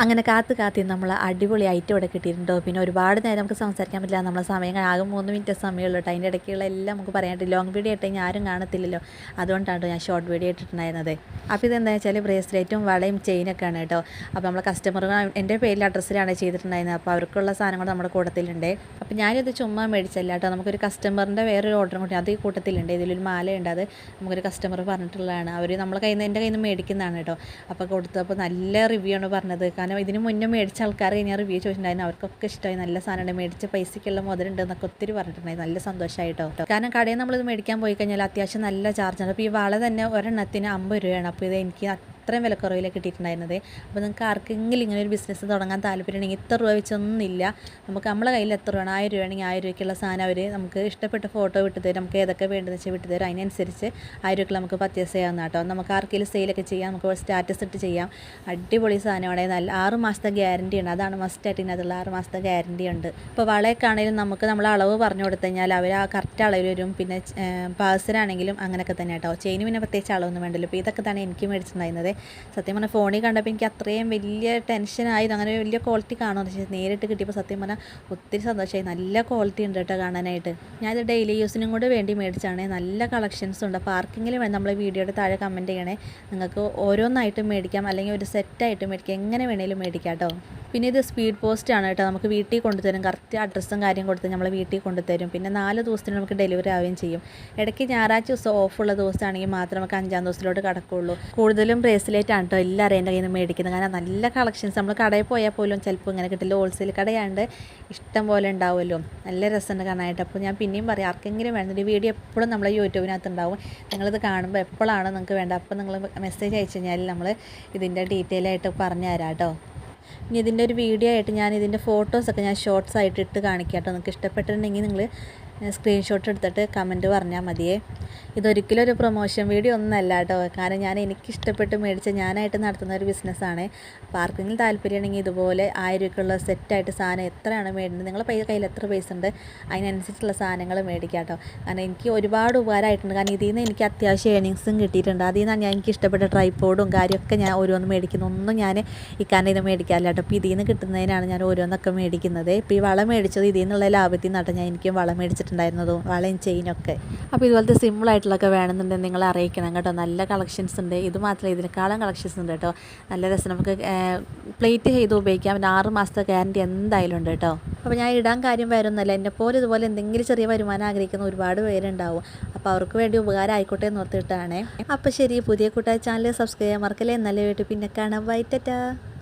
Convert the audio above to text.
അങ്ങനെ കാത്ത് നമ്മൾ അടിപൊളി ഐറ്റം ഇവിടെ കിട്ടിയിട്ടുണ്ടോ. പിന്നെ ഒരുപാട് നേരം നമുക്ക് സംസാരിക്കാൻ പറ്റില്ല, നമ്മളെ സമയം ആകെ 3 മിനിറ്റ് സമയമുള്ളൂ കേട്ടോ. അതിൻ്റെ ഇടയ്ക്കുള്ള എല്ലാം നമുക്ക് പറയാനായിട്ട് ലോങ് വീഡിയോ ഇട്ട് കഴിഞ്ഞാൽ ആരും കാണത്തില്ലല്ലോ, അതുകൊണ്ടാണ് ഞാൻ ഷോർട്ട് വീഡിയോ ഇട്ടിട്ടുണ്ടായിരുന്നത്. അപ്പോൾ ഇതെന്താ വെച്ചാൽ ബ്രേസ്ലെറ്റും വളയും ചെയിനൊക്കെയാണ് കേട്ടോ. അപ്പോൾ നമ്മളെ കസ്റ്റമറുകൾ എൻ്റെ പേരിൽ അഡ്രസ്സിലാണ് ചെയ്തിട്ടുണ്ടായിരുന്നത്. അപ്പോൾ അവർക്കുള്ള സാധനങ്ങൾ നമ്മുടെ കൂട്ടത്തിലുണ്ട്. അപ്പോൾ ഞാനിത് ചുമ്മാ മേടിച്ചല്ല കേട്ടോ, നമുക്കൊരു കസ്റ്റമറിൻ്റെ വേറൊരു ഓർഡറും കൂടി അത് ഈ കൂട്ടത്തിലുണ്ട്. ഇതിലൊരു മാലയുണ്ട്, അത് നമുക്കൊരു കസ്റ്റമർ പറഞ്ഞിട്ടുള്ളതാണ്. അവർ നമ്മളെ എൻ്റെ കയ്യിൽ നിന്ന് മേടിക്കുന്നതാണ് കേട്ടോ. അപ്പോൾ കൊടുത്തപ്പോൾ നല്ല റിവ്യൂ ആണ് പറഞ്ഞത്. കാരണം ഇതിന് മുന്നേ മേടിച്ച ആൾക്കാർ ഞാൻ റിവ്യൂ ചോദിച്ചിട്ടുണ്ടായിരുന്നു, അവർക്കൊക്കെ ഇഷ്ടമായി, നല്ല സാധനമുണ്ട്, മേടിച്ച പൈസയ്ക്കുള്ള മുതലുണ്ട് എന്നൊക്കെ ഒത്തിരി പറഞ്ഞിട്ടുണ്ടായിരുന്നു. നല്ല സന്തോഷമായിട്ടോ. കാരണം കടയിൽ നമ്മളിത് മേടിക്കാൻ പോയി കഴിഞ്ഞാൽ അത്യാവശ്യം നല്ല ചാർജാണ്. അപ്പോൾ ഈ വള തന്നെ ഒരെണ്ണത്തിന് 50 രൂപയാണ്. അപ്പോൾ ഇത് എനിക്ക് അത്രയും വിലക്കുറവിൽ കിട്ടിയിട്ടുണ്ടായിരുന്നത്. അപ്പോൾ നിങ്ങൾക്ക് ആർക്കെങ്കിലും ഇങ്ങനെ ഒരു ബിസിനസ് തുടങ്ങാൻ താല്പര്യമുണ്ടെങ്കിൽ ഇത്ര രൂപ വെച്ചൊന്നുമില്ല, നമുക്ക് നമ്മളെ കയ്യിൽ എത്ര രൂപയാണ്, 1000 രൂപയാണെങ്കിൽ 1000 രൂപയ്ക്കുള്ള സാധനം അവർ നമുക്ക് ഇഷ്ടപ്പെട്ട ഫോട്ടോ വിട്ട് തരും. നമുക്ക് ഏതൊക്കെ വേണ്ടതെന്ന് വെച്ചാൽ വിട്ട് തരും. അതിനനുസരിച്ച് 1000 രൂപയ്ക്ക് നമുക്ക് പർച്ചേസ് ചെയ്യാവുന്ന കേട്ടോ. നമുക്ക് ആർക്കെങ്കിലും സെയിലൊക്കെ ചെയ്യാം, നമുക്ക് സ്റ്റാറ്റസ് ഇട്ട് ചെയ്യാം. അടിപൊളി സാധനമാണ്. നല്ല 6 മാസത്തെ ഗ്യാരണ്ടി ഉണ്ട്, അതാണ് മസ്റ്റായിട്ട് ഇതിനകത്തുള്ള 6 മാസത്തെ ഗ്യാരണ്ടി ഉണ്ട്. ഇപ്പോൾ വളയൊക്കെ ആണെങ്കിലും നമുക്ക് നമ്മൾ അളവ് പറഞ്ഞു കൊടുത്തു കഴിഞ്ഞാൽ അവർ ആ കറക്റ്റ് അളവിൽ വരും. പിന്നെ പാഴ്സലാണെങ്കിലും അങ്ങനെയൊക്കെ തന്നെ കേട്ടോ. ചെയിന് പിന്നെ പ്രത്യേകിച്ച് അളവൊന്നും വേണ്ടല്ലോ. ഇപ്പോൾ ഇതൊക്കെ തന്നെ എനിക്ക് മേടിച്ചിട്ടുണ്ടായിരുന്നത്. സത്യം പറഞ്ഞാൽ ഫോണിൽ കണ്ടപ്പോൾ എനിക്ക് അത്രയും വലിയ ടെൻഷനായി, അങ്ങനെ വലിയ ക്വാളിറ്റി കാണുമെന്ന് വെച്ചാൽ നേരിട്ട് കിട്ടിയപ്പോൾ സത്യം പറഞ്ഞാൽ ഒത്തിരി സന്തോഷമായി. നല്ല ക്വാളിറ്റി ഉണ്ട് കേട്ടോ കാണാനായിട്ട്. ഞാനിത് ഡെയിലി യൂസിനും കൂടെ വേണ്ടി മേടിച്ചാണ്. നല്ല കളക്ഷൻസ് ഉണ്ട്. അപ്പോൾ ആർക്കെങ്കിലും വേണം നമ്മളെ വീഡിയോയുടെ താഴെ കമൻറ്റ് ചെയ്യണേ. നിങ്ങൾക്ക് ഓരോന്നായിട്ട് മേടിക്കാം, അല്ലെങ്കിൽ ഒരു സെറ്റായിട്ട് മേടിക്കാം, എങ്ങനെ വേണേലും മേടിക്കാം കേട്ടോ. പിന്നെ ഇത് സ്പീഡ് പോസ്റ്റ് ആണ് കേട്ടോ. നമുക്ക് വീട്ടിൽ കൊണ്ടുതരും, കറക്റ്റ് അഡ്രസ്സും കാര്യം കൊടുത്ത് നമ്മളെ വീട്ടിൽ കൊണ്ടുതരും. പിന്നെ 4 ദിവസത്തിന് നമുക്ക് ഡെലിവറി ആവുകയും ചെയ്യും. ഇടയ്ക്ക് ഞായറാഴ്ച ദിവസം ഓഫുള്ള ദിവസമാണെങ്കിൽ മാത്രം നമുക്ക് 5-ാം ദിവസത്തിലോട്ട് കിടക്കുകയുള്ളൂ. കൂടുതലും ബ്രേസ്ലെറ്റ് ആണ് കേട്ടോ എല്ലാവരും എൻ്റെ കയ്യിൽ നിന്ന് മേടിക്കുന്നത്. കാരണം നല്ല കളക്ഷൻസ്, നമ്മൾ കടയിൽ പോയാൽ പോലും ചിലപ്പോൾ ഇങ്ങനെ കിട്ടില്ല. ഹോൾസെയിൽ കടയാണ്ട് ഇഷ്ടം പോലെ ഉണ്ടാവുമല്ലോ, നല്ല രസമുണ്ട് കാണാനായിട്ട്. അപ്പോൾ ഞാൻ പിന്നെയും പറയാം, ആർക്കെങ്കിലും വേണ്ടത് ഈ വീഡിയോ എപ്പോഴും നമ്മളെ യൂട്യൂബിനകത്ത് ഉണ്ടാവും. നിങ്ങളിത് കാണുമ്പോൾ എപ്പോഴാണ് നിങ്ങൾക്ക് വേണ്ടത് അപ്പോൾ നിങ്ങൾ മെസ്സേജ് അയച്ചു കഴിഞ്ഞാൽ നമ്മൾ ഇതിൻ്റെ ഡീറ്റെയിൽ ആയിട്ട് പറഞ്ഞു തരാം കേട്ടോ. ഇനി ഇതിൻ്റെ ഒരു വീഡിയോ ആയിട്ട് ഞാൻ ഇതിൻ്റെ ഫോട്ടോസൊക്കെ ഞാൻ ഷോർട്സ് ആയിട്ട് ഇട്ട് കാണിക്കാം കേട്ടോ. നിങ്ങൾക്ക് ഇഷ്ടപ്പെട്ടിട്ടുണ്ടെങ്കിൽ നിങ്ങൾ സ്ക്രീൻഷോട്ട് എടുത്തിട്ട് കമൻറ്റ് പറഞ്ഞാൽ മതിയേ. ഇതൊരിക്കലും ഒരു പ്രൊമോഷൻ വീഡിയോ ഒന്നല്ല കേട്ടോ. കാരണം എനിക്കിഷ്ടപ്പെട്ട് മേടിച്ച ഞാനായിട്ട് നടത്തുന്ന ഒരു ബിസിനസ്സാണ്. അപ്പോൾ ആർക്കെങ്കിലും താല്പര്യമുണ്ടെങ്കിൽ ഇതുപോലെ 1000 രൂപയ്ക്കുള്ള സെറ്റായിട്ട് സാധനം എത്രയാണ് മേടിക്കുന്നത്, നിങ്ങളുടെ കയ്യിൽ എത്ര പൈസ ഉണ്ട് അതിനനുസരിച്ചുള്ള സാധനങ്ങൾ മേടിക്കാം കേട്ടോ. കാരണം എനിക്ക് ഒരുപാട് ഉപകാരമായിട്ടുണ്ട്. കാരണം ഇതിൽ നിന്ന് എനിക്ക് അത്യാവശ്യം ഏണിങ്സും കിട്ടിയിട്ടുണ്ട്. അതിൽ നിന്നാണ് എനിക്ക് ഇഷ്ടപ്പെട്ട ട്രൈപോഡും കാര്യമൊക്കെ ഞാൻ ഓരോന്ന് മേടിക്കുന്നു. ഒന്നും ഞാൻ ഇക്കാൻ്റെ ഇത് മേടിക്കാറില്ല കേട്ടോ. അപ്പോൾ ഇതിൽ നിന്ന് കിട്ടുന്നതിനാണ് ഞാൻ ഓരോന്നൊക്കെ മേടിക്കുന്നത്. ഇപ്പോൾ ഈ വള മേടിച്ചത് ഇതിൽ നിന്നുള്ള ലാഭത്തിൽ നിന്നാട്ടോ ഞാൻ എനിക്കും വള മേടിച്ചിട്ടുണ്ടായിരുന്നതും, വളയും ചെയിനൊക്കെ. അപ്പോൾ ഇതുപോലത്തെ സിമ്പിളായിട്ടുള്ളതൊക്കെ വേണമെന്നുണ്ടെങ്കിൽ നിങ്ങൾ അറിയിക്കണം കേട്ടോ. നല്ല കളക്ഷൻസ് ഉണ്ട്. ഇത് മാത്രമല്ല, ഇതിനേക്കാളും കളക്ഷൻസ് ഉണ്ട് കേട്ടോ. നല്ല രസം, നമുക്ക് പ്ലേറ്റ് ചെയ്ത് ഉപയോഗിക്കാം. പിന്നെ 6 മാസത്തെ ഗ്യാരണ്ടി എന്തായാലും ഉണ്ട് കേട്ടോ. അപ്പോൾ ഞാൻ ഇടാൻ കാര്യം വരുന്നല്ല, എന്നെപ്പോലെ ഇതുപോലെ എന്തെങ്കിലും ചെറിയ വരുമാനം ആഗ്രഹിക്കുന്ന ഒരുപാട് പേരുണ്ടാവും. അപ്പോൾ അവർക്ക് വേണ്ടി ഉപകാരം ആയിക്കോട്ടെ എന്ന് ഓർത്തിട്ടാണ്. അപ്പോൾ ശരി, പുതിയ കൂട്ടായ ചാനൽ സബ്സ്ക്രൈബ് ചെയ്യാൻ മറക്കല്ലേ. നല്ല വീട്ടിൽ പിന്നെ കാണാം. ബൈ ടാറ്റാ.